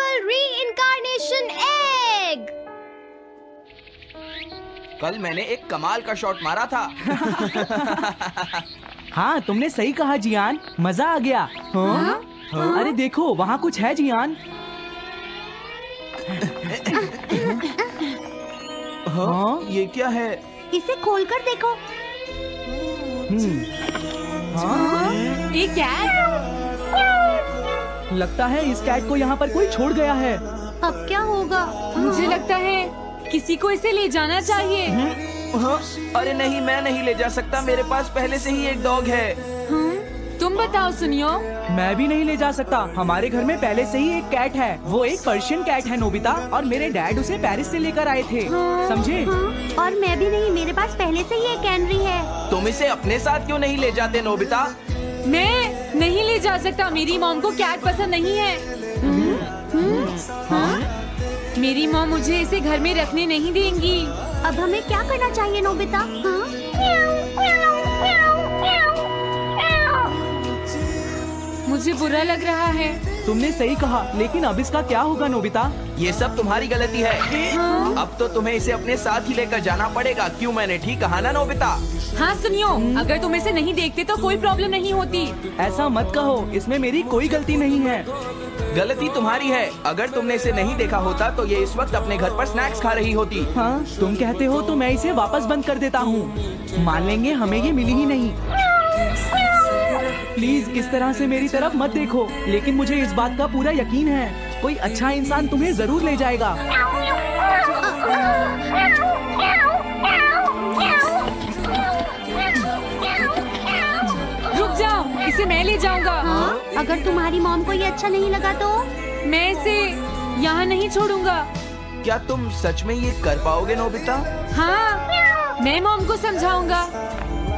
Animal reincarnation egg. कल मैंने एक कमाल का शॉट मारा था। हाँ, तुमने सही कहा जियान, मजा आ गया। हाँ? अरे देखो, वहाँ कुछ है जियान। हाँ? ये क्या है? इसे खोलकर देखो। हाँ? ये कैट? लगता है इस कैट को यहाँ पर कोई छोड़ गया है। अब क्या होगा? मुझे लगता है किसी को इसे ले जाना चाहिए। हाँ? अरे नहीं, मैं नहीं ले जा सकता, मेरे पास पहले से ही एक डॉग है। तुम बताओ सुनियो। मैं भी नहीं ले जा सकता, हमारे घर में पहले से ही एक कैट है। वो एक पर्शियन कैट है नोबिता, और मेरे डैड उसे पेरिस से लेकर आए थे। समझे? और मैं भी नहीं, मेरे पास पहले से ही एक कैनरी है। तुम इसे अपने साथ क्यों नहीं ले जाते नोबिता? मैं नहीं ले जा सकता, मेरी मॉम को कैट पसंद नहीं है। मेरी मॉम मुझे इसे घर में रखने नहीं देंगी। अब हमें क्या करना चाहिए नोबिता? मुझे बुरा लग रहा है। तुमने सही कहा, लेकिन अब इसका क्या होगा नोबिता? ये सब तुम्हारी गलती है। अब तो तुम्हें इसे अपने साथ ही लेकर जाना पड़ेगा। क्यों, मैंने ठीक कहा ना नोबिता? हाँ सुनियो, अगर तुम इसे नहीं देखते तो कोई प्रॉब्लम नहीं होती। ऐसा मत कहो, इसमें मेरी कोई गलती नहीं है। गलती तुम्हारी है। अगर तुमने इसे नहीं देखा होता तो ये इस वक्त अपने घर पर स्नैक्स खा रही होती। हाँ, तुम कहते हो तो मैं इसे वापस बंद कर देता हूँ। मान लेंगे हमें ये मिली ही नहीं। प्लीज इस तरह से मेरी तरफ मत देखो, लेकिन मुझे इस बात का पूरा यकीन है, कोई अच्छा इंसान तुम्हें जरूर ले जाएगा। रुक जाओ, इसे मैं ले जाऊंगा। अगर तुम्हारी मॉम को ये अच्छा नहीं लगा तो? मैं इसे यहाँ नहीं छोड़ूंगा। क्या तुम सच में ये कर पाओगे नोबिता? हाँ, मैं मॉम को समझाऊंगा।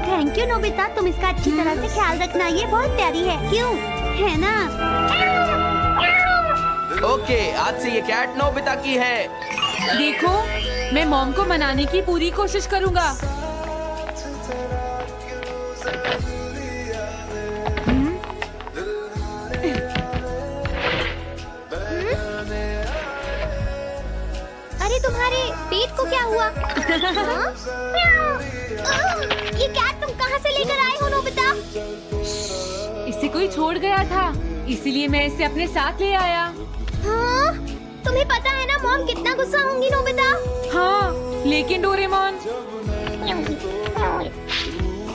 थैंक यू नोबिता, तुम इसका अच्छी तरह से ख्याल रखना, ये बहुत प्यारी है। क्यों, है ना? ओके, आज से ये कैट नोबिता की है। देखो, मैं मॉम को मनाने की पूरी कोशिश करूंगा। अरे तुम्हारे पेट को क्या हुआ? ये कैट तुम कहाँ से लेकर आए हो नोबिता? इसे कोई छोड़ गया था, इसीलिए मैं इसे अपने साथ ले आया। हाँ? तुम्हें पता है ना मॉम कितना गुस्सा होंगी नोबिता? हाँ, लेकिन डोरेमोन,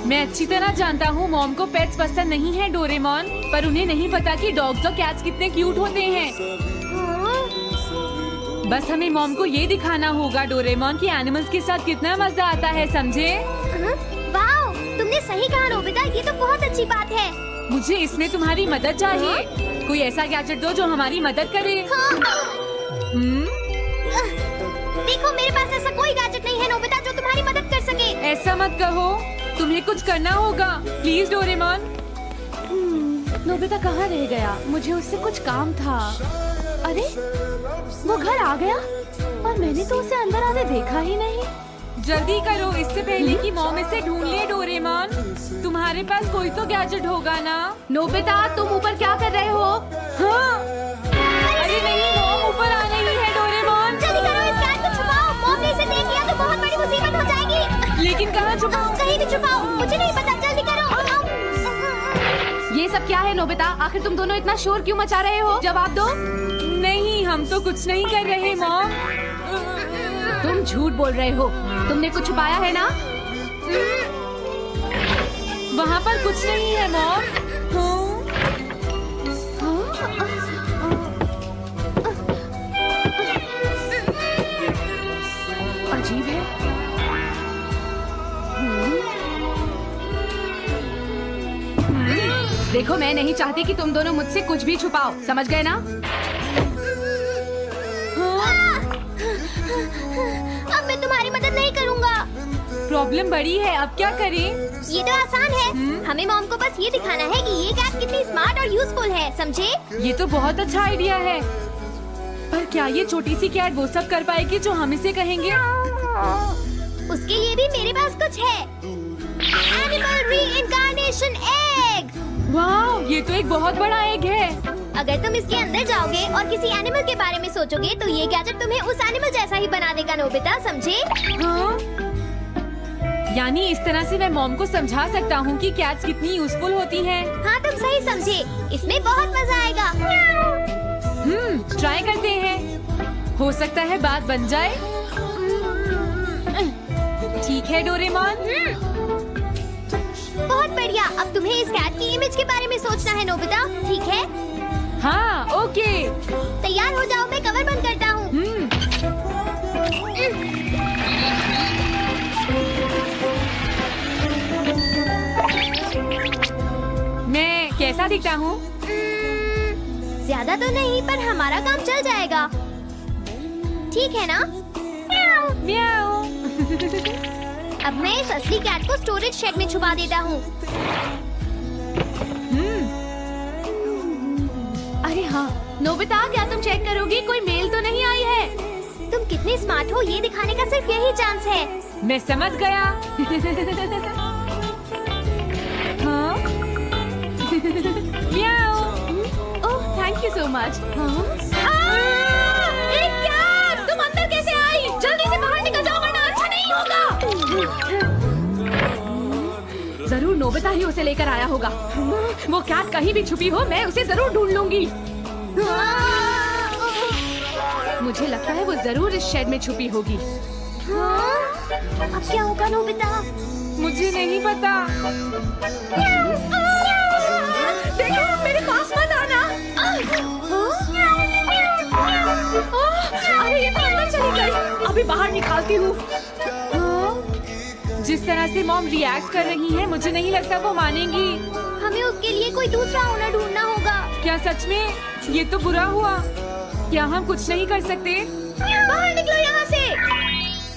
मैं अच्छी तरह जानता हूँ मॉम को पेट्स पसंद नहीं है डोरेमोन, पर उन्हें नहीं पता कि डॉग्स और कैट्स कितने क्यूट होते हैं। बस हमें मॉम को ये दिखाना होगा डोरेमोन कि एनिमल्स के साथ कितना मजा आता है, समझे? वाओ, तुमने सही कहा नोबिता, ये तो बहुत अच्छी बात है। मुझे इसमें तुम्हारी मदद चाहिए। कोई ऐसा गैजेट दो जो हमारी मदद करे। देखो, मेरे पास ऐसा कोई गैजेट नहीं है नोबिता जो तुम्हारी मदद कर सके। ऐसा मत कहो, तुम्हें कुछ करना होगा, प्लीज डोरेमोन। नोबिता कहाँ रह गया? मुझे उससे कुछ काम था। अरे, वो घर आ गया और मैंने तो उसे अंदर आते देखा ही नहीं। जल्दी करो, इससे पहले कि मॉम इसे ढूंढ ले। डोरेमोन, तुम्हारे पास कोई तो गैजेट होगा ना? नोबिता, तुम ऊपर क्या कर रहे हो? हाँ? अरे नहीं, मॉम ऊपर आ रही है। डोरेमोन, जल्दी करो, इस कैट को छुपाओ। मॉम ने इसे देख लिया तो बहुत बड़ी मुसीबत हो जाएगी। लेकिन कहाँ छुपाऊं? कहीं भी छुपाओ, मुझे नहीं पता, जल्दी करो। ये सब क्या है नोबिता? आखिर तुम दोनों इतना शोर क्यों मचा रहे हो? जवाब दो। नहीं, हम तो कुछ नहीं कर रहे मॉम। तुम झूठ बोल रहे हो, तुमने कुछ छुपाया है ना? वहाँ पर कुछ नहीं है मॉम। अजीब है। देखो, मैं नहीं चाहती कि तुम दोनों मुझसे कुछ भी छुपाओ, समझ गए ना? अब मैं तुम्हारी मदद नहीं करूँगा। प्रॉब्लम बड़ी है, अब क्या करें? ये तो आसान है। हमें मॉम को बस ये दिखाना है कि ये कैट कितनी स्मार्ट और यूजफुल है, समझे? ये तो बहुत अच्छा आइडिया है, पर क्या ये छोटी सी कैट वो सब कर पाएगी जो हम इसे कहेंगे? उसके लिए भी मेरे पास कुछ है। Animal reincarnation egg. वाह, ये तो एक बहुत बड़ा एग है। अगर तुम इसके अंदर जाओगे और किसी एनिमल के बारे में सोचोगे तो ये गैजेट तुम्हें उस एनिमल जैसा ही बना देगा नोबिता, समझे? हाँ? यानी इस तरह से मैं मॉम को समझा सकता हूँ कि कैट्स कितनी यूजफुल होती हैं। हाँ तुम सही समझे, इसमें बहुत मजा आएगा। ट्राई करते हैं, हो सकता है बात बन जाए। ठीक है डोरेमोन। बहुत बढ़िया, अब तुम्हें इस कैट की इमेज के बारे में सोचना है नोबिता, ठीक है? हाँ ओके। तैयार हो जाओ, मैं कवर बंद करता हूँ। मैं कैसा दिखता हूँ? ज्यादा तो नहीं, पर हमारा काम चल जाएगा, ठीक है ना? म्याऊ। अब मैं इस असली कैट को स्टोरेज शेड में छुपा देता हूँ। अरे हाँ नोबिता, क्या तुम चेक करोगी कोई मेल तो नहीं आई है? तुम कितने स्मार्ट हो ये दिखाने का सिर्फ यही चांस है। मैं समझ गया। हाँ? म्याऊ। Oh thank you so much. क्या तुम अंदर कैसे आई? जल्दी से बाहर निकल जाओ वरना अच्छा नहीं होगा। जरूर नोबिता ही उसे लेकर आया होगा। वो कैट कहीं भी छुपी हो मैं उसे जरूर ढूंढ लूंगी। मुझे लगता है वो जरूर इस शेड में छुपी होगी। अब क्या होगा नोबिता? मुझे नहीं पता। देखो मेरे पास मत आना। अरे ये तो अंदर चली गई, अभी बाहर निकालती हूँ। जिस तरह से मॉम रिएक्ट कर रही है मुझे नहीं लगता वो मानेंगी। हमें उसके लिए कोई दूसरा ओनर ढूंढना होगा। क्या सच में? ये तो बुरा हुआ। क्या हम कुछ नहीं कर सकते? बाहर निकलो यहाँ से।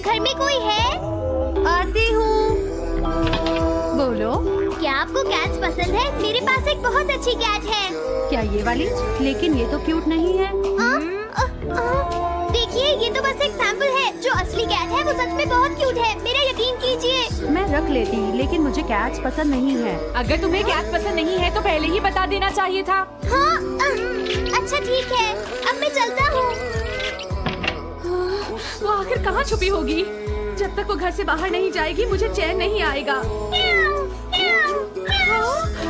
घर में कोई है? आती हूँ। बोलो। क्या आपको कैट्स पसंद है? मेरे पास एक बहुत अच्छी कैट है। क्या ये वाली? लेकिन ये तो क्यूट नहीं है। देखिए ये तो बस एक सैंपल है, जो असली कैट है वो सच में बहुत क्यूट है, मेरा यकीन कीजिए। मैं रख लेती, लेकिन मुझे कैट्स पसंद नहीं है। अगर तुम्हें कैट पसंद नहीं है तो पहले ही बता देना चाहिए था। हाँ, अच्छा ठीक है, अब मैं चलता हूँ। वो आखिर कहाँ छुपी होगी? जब तक वो घर से बाहर नहीं जाएगी मुझे चैन नहीं आएगा।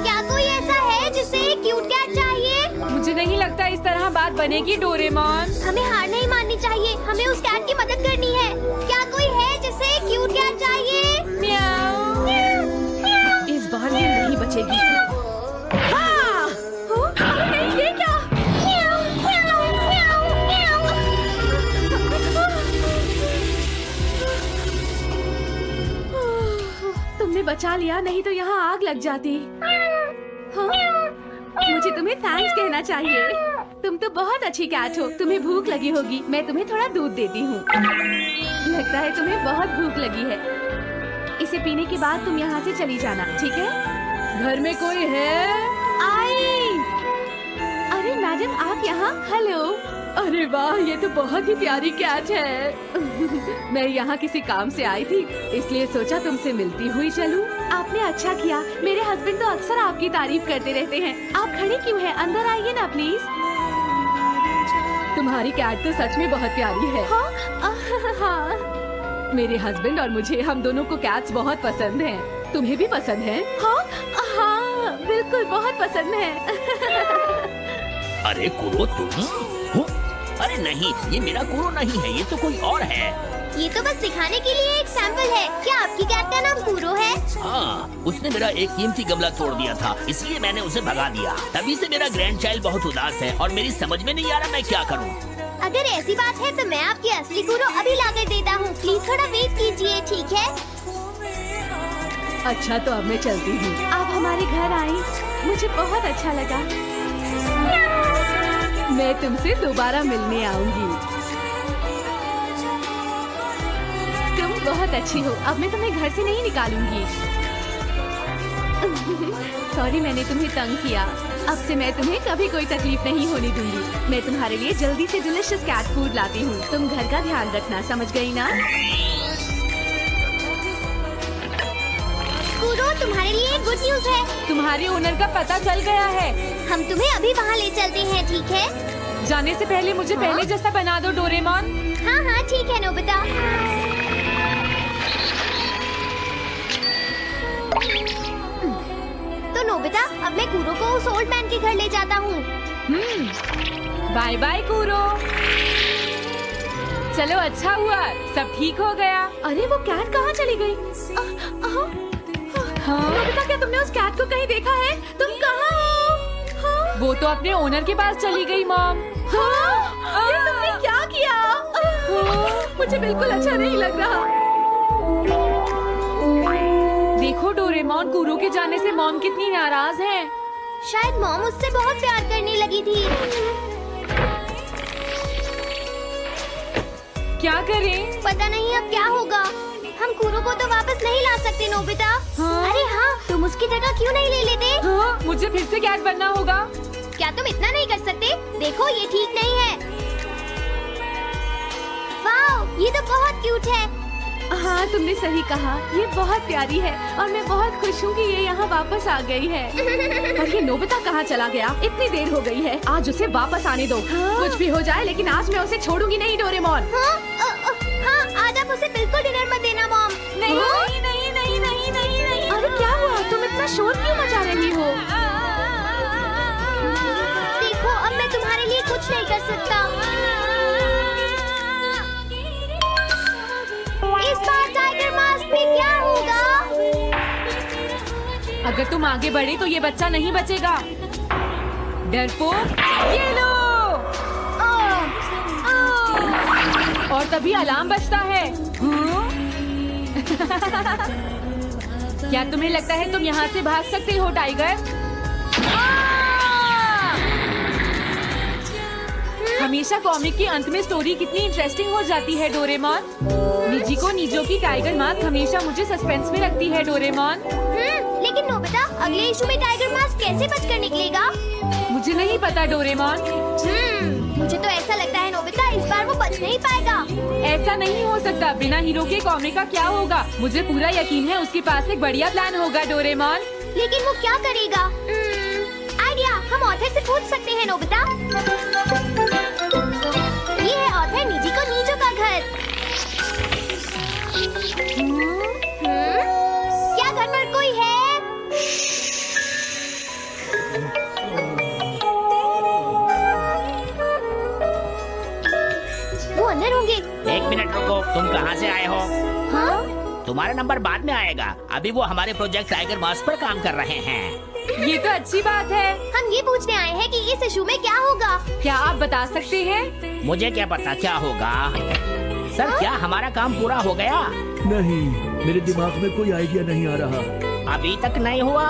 क्या कोई ऐसा है जिसे एक क्यूट कैट चाहिए? मुझे नहीं लगता इस तरह बात बनेगी डोरेमोन। हमें हार नहीं माननी चाहिए, हमें उस कैट की मदद करनी है। क्या कोई है जिसे एक क्यूट कैट चाहिए? म्याऊ। इस बार ये नहीं बचेगी। हाँ! अरे नहीं, ये क्या? तुमने बचा लिया, नहीं तो यहाँ आग लग जाती। हाँ? मुझे तुम्हें थैंक्स कहना चाहिए। तुम तो बहुत अच्छी कैट हो। तुम्हें भूख लगी होगी, मैं तुम्हें थोड़ा दूध देती हूँ। लगता है तुम्हें बहुत भूख लगी है। इसे पीने के बाद तुम यहाँ से चली जाना, ठीक है? घर में कोई है? आई! अरे मैडम आप यहाँ? हेलो। अरे वाह, ये तो बहुत ही प्यारी कैट है। मैं यहाँ किसी काम से आई थी, इसलिए सोचा तुमसे मिलती हुई चलूं। आपने अच्छा किया, मेरे हस्बैंड तो अक्सर आपकी तारीफ करते रहते हैं। आप खड़े क्यों हैं? अंदर आइए ना प्लीज। तुम्हारी कैट तो सच में बहुत प्यारी है। हाँ, हाँ। मेरे हस्बैंड और मुझे, हम दोनों को कैट्स बहुत पसंद हैं। तुम्हें भी पसंद है? हाँ, हाँ, बिल्कुल बहुत पसंद है। अरे कुरो तुम हो? अरे नहीं, ये मेरा कुरो नहीं है, ये तो कोई और है। ये तो बस दिखाने के लिए एक सैंपल है। क्या आपकी कैट का नाम कुरो है? हाँ, उसने मेरा एक कीमती गमला तोड़ दिया था, इसलिए मैंने उसे भगा दिया। तभी से मेरा ग्रैंड चाइल्ड बहुत उदास है और मेरी समझ में नहीं आ रहा मैं क्या करूँ। अगर ऐसी बात है तो मैं आपकी असली कुरो अभी लाकर देता हूँ। प्लीज थोड़ा वेट कीजिए, ठीक है? अच्छा तो अब मैं चलती हूँ। आप हमारे घर आई, मुझे बहुत अच्छा लगा। मैं तुमसे दोबारा मिलने आऊंगी। तुम बहुत अच्छी हो। अब मैं तुम्हें घर से नहीं निकालूंगी। सॉरी मैंने तुम्हें तंग किया। अब से मैं तुम्हें कभी कोई तकलीफ नहीं होने दूंगी। मैं तुम्हारे लिए जल्दी से डिलिशियस कैट फूड लाती हूँ। तुम घर का ध्यान रखना, समझ गई ना? कूरो, तुम्हारे लिए एक गुड न्यूज है। तुम्हारे ओनर का पता चल गया है। हम तुम्हें अभी वहाँ ले चलते हैं, ठीक है? जाने से पहले मुझे पहले जैसा बना दो डोरेमोन। हाँ हाँ ठीक है नोबिता। तो नोबिता, अब मैं कूरो को उस ओल्ड मैन के घर ले जाता हूँ। बाय बाय कूरो। चलो अच्छा हुआ, सब ठीक हो गया। अरे वो कैट कहाँ चली गई? नोबिता, क्या तुमने उस कैट को कहीं देखा है? तुम कहाँ हो? हाँ? वो तो अपने ओनर के पास चली गई मॉम। हाँ? ये तुमने क्या किया? मुझे बिल्कुल अच्छा नहीं लग रहा। देखो डोरेमोन, कूरो के जाने से मॉम कितनी नाराज हैं। शायद मॉम उससे बहुत प्यार करने लगी थी। क्या करें? पता नहीं अब क्या होगा। हम कूरो को तो वापस नहीं ला सकते नोबिता। हाँ? अरे हाँ, तुम उसकी जगह क्यों नहीं ले लेते? हाँ, मुझे फिर से कैट बनना होगा। क्या तुम इतना नहीं कर सकते? देखो ये ठीक नहीं है। वाह, ये तो बहुत क्यूट है। हाँ, तुमने सही कहा, ये बहुत प्यारी है और मैं बहुत खुश हूँ कि ये यहाँ वापस आ गई है। पर ये नोबिता कहाँ चला गया? इतनी देर हो गई है, आज उसे वापस आने दो। कुछ भी हो जाए, लेकिन आज मैं उसे छोड़ूंगी नहीं डोरेमोन। हाँ, आज आप उसे बिल्कुल डिनर मत देना मॉम। नहीं नहीं नहीं नहीं नहीं नहीं नहीं। अरे क्या हुआ? तुम इतना शोर क्यों मचा रही हो? देखो, अब मैं तुम्हारे लिए कुछ नहीं कर सकता। इस बार टाइगर मास्क में क्या होगा? अगर तुम आगे बढ़े तो ये बच्चा नहीं बचेगा। डरपोक, ये लो। और तभी अलार्म बजता है। क्या तुम्हें लगता है तुम यहाँ से भाग सकते हो टाइगर? हमेशा कॉमिक के अंत में स्टोरी कितनी इंटरेस्टिंग हो जाती है डोरेमोन। निजी को नीजो की टाइगर मास्क हमेशा मुझे सस्पेंस में रखती है डोरेमोन। लेकिन नोबिता, अगले इशू में टाइगर मास्क कैसे बचकर निकलेगा? मुझे नहीं पता डोरेमोन। मुझे तो ऐसा लगता है नोबिता, इस बार वो बच नहीं पाएगा। ऐसा नहीं हो सकता। बिना हीरो के कॉमिक का क्या होगा? मुझे पूरा यकीन है उसके पास एक बढ़िया प्लान होगा डोरेमोन। लेकिन वो क्या करेगा? आइडिया, हम ऑथर से पूछ सकते हैं नोबिता। ये है ऑथर निजी को नीजो का घर। क्या घर पर कोई है? वो अंदर होंगे। एक मिनट रुको, तुम कहाँ से आए हो? हाँ? तुम्हारा नंबर बाद में आएगा। अभी वो हमारे प्रोजेक्ट टाइगर मास्क पर काम कर रहे हैं। ये तो अच्छी बात है। हम ये पूछने आए हैं कि इस इशू में क्या होगा। क्या आप बता सकते हैं? मुझे क्या पता क्या होगा। सर, क्या हमारा काम पूरा हो गया? नहीं, मेरे दिमाग में कोई आइडिया नहीं आ रहा। अभी तक नहीं हुआ।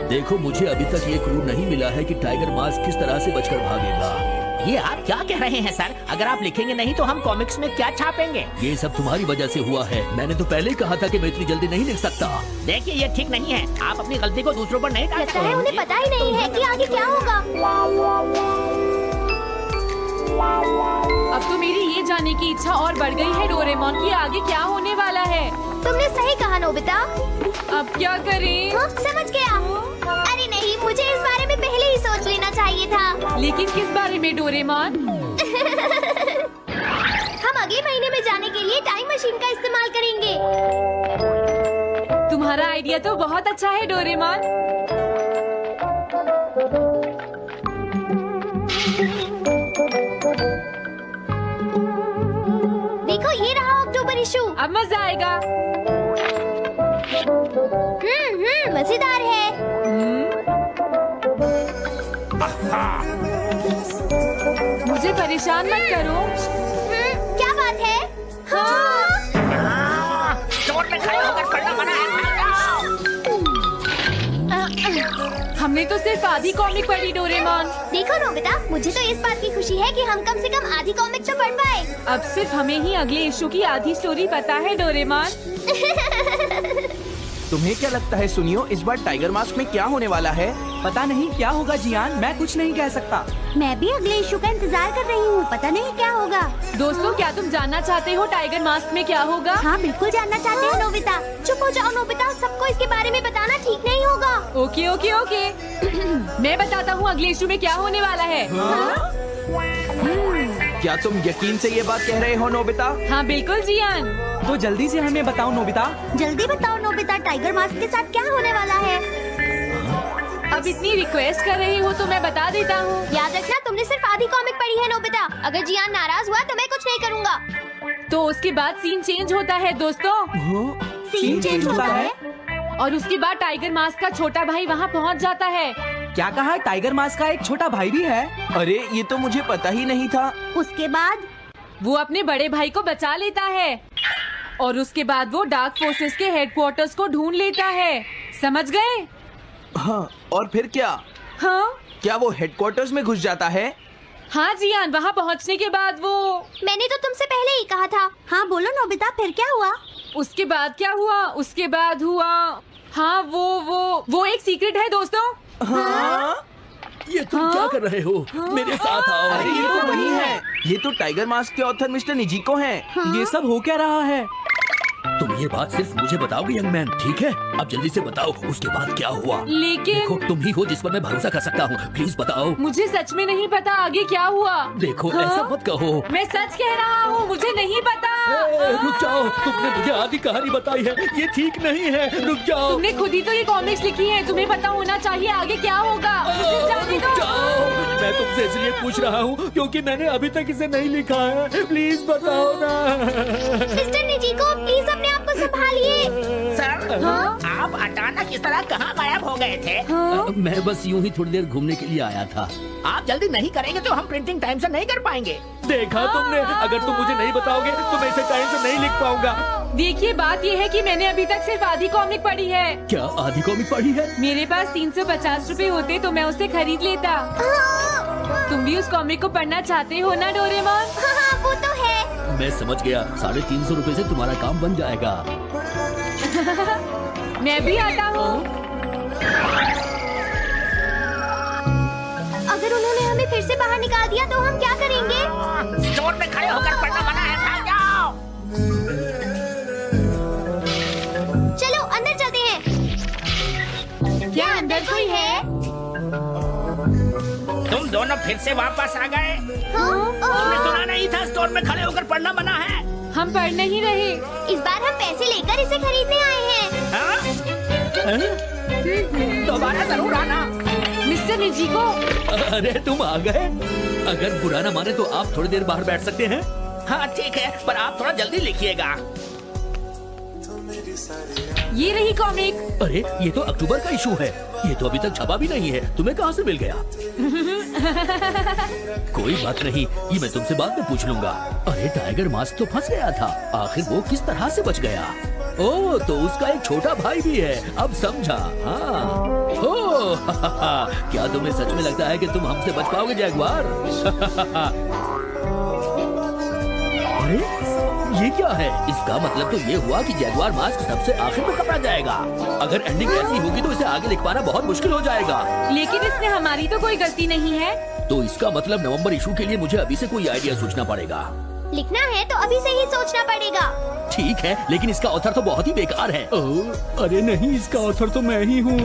देखो, मुझे अभी तक ये क्लू नहीं मिला है कि टाइगर मास्क किस तरह से बचकर भागेगा। ये आप क्या कह रहे हैं सर? अगर आप लिखेंगे नहीं तो हम कॉमिक्स में क्या छापेंगे? ये सब तुम्हारी वजह से हुआ है। मैंने तो पहले ही कहा था कि मैं इतनी जल्दी नहीं लिख सकता। देखिए, ये ठीक नहीं है। आप अपनी गलती को दूसरों पर नहीं लगता है डालते। उन्हें पता ही नहीं है कि आगे क्या होगा। अब तो मेरी ये जानने की इच्छा और बढ़ गई है डोरेमोन कि आगे क्या होने वाला है। तुमने सही कहा नोबिता। अब क्या करें? हाँ, समझ गया। अरे नहीं, मुझे इस बारे में पहले ही सोच लेना चाहिए था। लेकिन किस बारे में डोरेमोन? हम अगले महीने में जाने के लिए टाइम मशीन का इस्तेमाल करेंगे। तुम्हारा आइडिया तो बहुत अच्छा है डोरेमोन। देखो, ये रहा अक्टूबर इशू। अब मजा आएगा। मजेदार है। मुझे परेशान मत करो। क्या बात है? हाँ। स्टोर में खड़े होकर पढ़ना मना है। हमने तो सिर्फ आधी कॉमिक पढ़ी डोरेमोन। देखो नोबिता, मुझे तो इस बात की खुशी है कि हम कम से कम आधी कॉमिक तो पढ़ पाए। अब सिर्फ हमें ही अगले इशू की आधी स्टोरी पता है डोरेमोन। तुम्हें क्या लगता है सुनियो, इस बार टाइगर मास्क में क्या होने वाला है? पता नहीं क्या होगा जियान, मैं कुछ नहीं कह सकता। मैं भी अगले इशू का इंतजार कर रही हूँ, पता नहीं क्या होगा। दोस्तों, क्या तुम जानना चाहते हो टाइगर मास्क में क्या होगा? हाँ बिल्कुल जानना चाहते हैं नोबिता। चुप हो जाओ नोबिता, सबको इसके बारे में बताना ठीक नहीं होगा। ओके ओके ओके मैं बताता हूँ अगले इशू में क्या होने वाला है। क्या तुम यकीन से ये बात कह रहे हो नोबिता? हाँ बिल्कुल जियान। तो जल्दी से हमें बताओ नोबिता। जल्दी बताओ नोबिता, टाइगर मास्क के साथ क्या होने वाला है? अब इतनी रिक्वेस्ट कर रही हो तो मैं बता देता हूँ। याद रखना तुमने सिर्फ आधी कॉमिक पढ़ी है नोबिता। अगर जियान नाराज हुआ तो मैं कुछ नहीं करूँगा। तो उसके बाद सीन चेंज होता है दोस्तों, सीन चेंज होता है? और उसके बाद टाइगर मास्क का छोटा भाई वहाँ पहुँच जाता है। क्या कहा? टाइगर मास्क का एक छोटा भाई भी है? अरे ये तो मुझे पता ही नहीं था। उसके बाद वो अपने बड़े भाई को बचा लेता है और उसके बाद वो डार्क फोर्सेस के हेडक्वार्टर्स को ढूंढ लेता है। समझ गए? हाँ, और फिर क्या? हाँ क्या वो हेडक्वार्टर्स में घुस जाता है? हाँ जियान, वहाँ पहुँचने के बाद वो मैंने तो तुमसे पहले ही कहा था। हाँ बोलो नोबिता, फिर क्या हुआ? उसके बाद क्या हुआ? उसके बाद हुआ, हाँ वो एक सीक्रेट है दोस्तों। हाँ? ये तुम क्या कर रहे हो? मेरे साथ आओ। अरे ये तो वही है, ये तो टाइगर मास्क के ऑथर मिस्टर निजिको हैं। ये सब हो क्या रहा है? तुम ये बात सिर्फ मुझे बताओगे यंग मैन, ठीक है? अब जल्दी से बताओ उसके बाद क्या हुआ। लेकिन देखो तुम ही हो जिस पर मैं भरोसा कर सकता हूँ, प्लीज बताओ। मुझे सच में नहीं पता आगे क्या हुआ। देखो हाँ? ऐसा मत कहो। मैं सच कह रहा हूँ, मुझे नहीं पता। रुक जाओ, तुमने मुझे आधी कहानी बताई है, ये ठीक नहीं है। रुक जाओ। तुमने खुद ही तो ये कॉमिक्स लिखी है, तुम्हें पता होना चाहिए आगे क्या होगा। मुझे जाने रुक दो। जाओ, मैं तुमसे इसलिए पूछ रहा हूँ क्योंकि मैंने अभी तक इसे नहीं लिखा है। प्लीज बताओ ना। मिस्टर निजिको प्लीज अपने आप को संभालिए। सर, आप अचानक इस तरह कहाँ गायब हो गए थे? मैं बस यूं ही थोड़ी देर घूमने के लिए आया था। आप जल्दी नहीं करेंगे तो हम प्रिंटिंग टाइम से नहीं कर पाएंगे। देखा तुमने, अगर तुम मुझे नहीं बताओगे तो मैं इसे टाइम से नहीं लिख पाऊंगा। देखिए बात ये है कि मैंने अभी तक सिर्फ आधी कॉमिक पढ़ी है। क्या आधी कॉमिक पढ़ी है? मेरे पास 350 रुपए होते तो मैं उसे खरीद लेता। तुम भी उस कॉमिक को पढ़ना चाहते हो ना डोरेमोन? हाँ वो तो है। मैं समझ गया, 350 रुपए से तुम्हारा काम बन जाएगा। मैं भी आता हूँ। अगर उन्होंने हमें फिर से बाहर निकाल दिया तो हम क्या करेंगे? स्टोर में खड़े होकर पढ़ना मना है, भाग जाओ। चलो अंदर चलते हैं। क्या अंदर कोई है? तुम दोनों फिर से वापस आ गए। हाँ? तुमने सुना नहीं था स्टोर में खड़े होकर पढ़ना मना है? हम पढ़ नहीं रहे। इस बार हम पैसे लेकर इसे खरीदने आए हैं। हाँ? दोबारा जरूर आना। मिस्टर निजिको, अरे तुम आ गए। अगर बुरा ना माने तो आप थोड़ी देर बाहर बैठ सकते हैं। हाँ ठीक है, पर आप थोड़ा जल्दी लिखिएगा। ये रही कॉमिक। अरे ये तो अक्टूबर का इशू है, ये तो अभी तक छपा भी नहीं है। तुम्हें कहाँ से मिल गया? कोई बात नहीं, ये मैं तुमसे बाद में पूछ लूंगा। अरे टाइगर मास्क तो फंस गया था, आखिर वो किस तरह से बच गया? ओह, तो उसका एक छोटा भाई भी है, अब समझा। हाँ, ओह, क्या तुम्हें सच में लगता है कि तुम हमसे बच पाओगे जैगवार? अरे ये क्या है? इसका मतलब तो ये हुआ कि जैगवार मास्क सबसे आखिर में पकड़ा जाएगा। अगर एंडिंग ऐसी होगी तो इसे आगे लिख पाना बहुत मुश्किल हो जाएगा। लेकिन इसमें हमारी तो कोई गलती नहीं है। तो इसका मतलब नवंबर इशू के लिए मुझे अभी से कोई आइडिया सोचना पड़ेगा। लिखना है तो अभी से ही सोचना पड़ेगा। ठीक है, लेकिन इसका ऑथर तो बहुत ही बेकार है। अरे नहीं, इसका ऑथर तो मैं ही हूँ।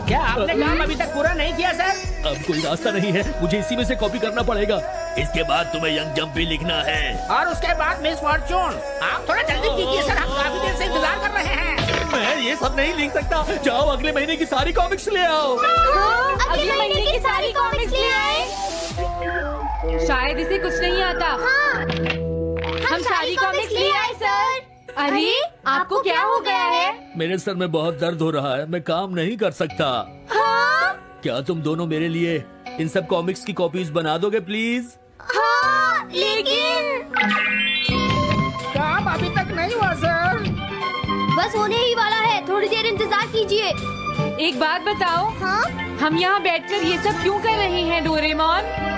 क्या आपने काम अभी तक पूरा नहीं किया सर? अब कोई रास्ता नहीं है, मुझे इसी में से कॉपी करना पड़ेगा। इसके बाद तुम्हें यंग जंप भी लिखना है। और उसके बाद मिस फॉर्चून। आप थोड़ा जल्दी कीजिए सर, हम काफी देर से इंतजार कर रहे हैं। मैं ये सब नहीं लिख सकता। जाओ अगले महीने की सारी कॉमिक्स ले आओ। अगले महीने की सारी कॉमिक्स ले आए। शायद इसे कुछ नहीं आता। हम सारी कॉमिक्स ले आए सर। अरे आपको क्या हो गया है? मेरे सर में बहुत दर्द हो रहा है, मैं काम नहीं कर सकता। हाँ? क्या तुम दोनों मेरे लिए इन सब कॉमिक्स की कॉपीज बना दोगे प्लीज? हाँ, लेकिन काम अभी तक नहीं हुआ सर। बस होने ही वाला है, थोड़ी देर इंतजार कीजिए। एक बात बताओ, हाँ? हम यहाँ बैठकर ये सब क्यों कर रहे हैं डोरेमोन?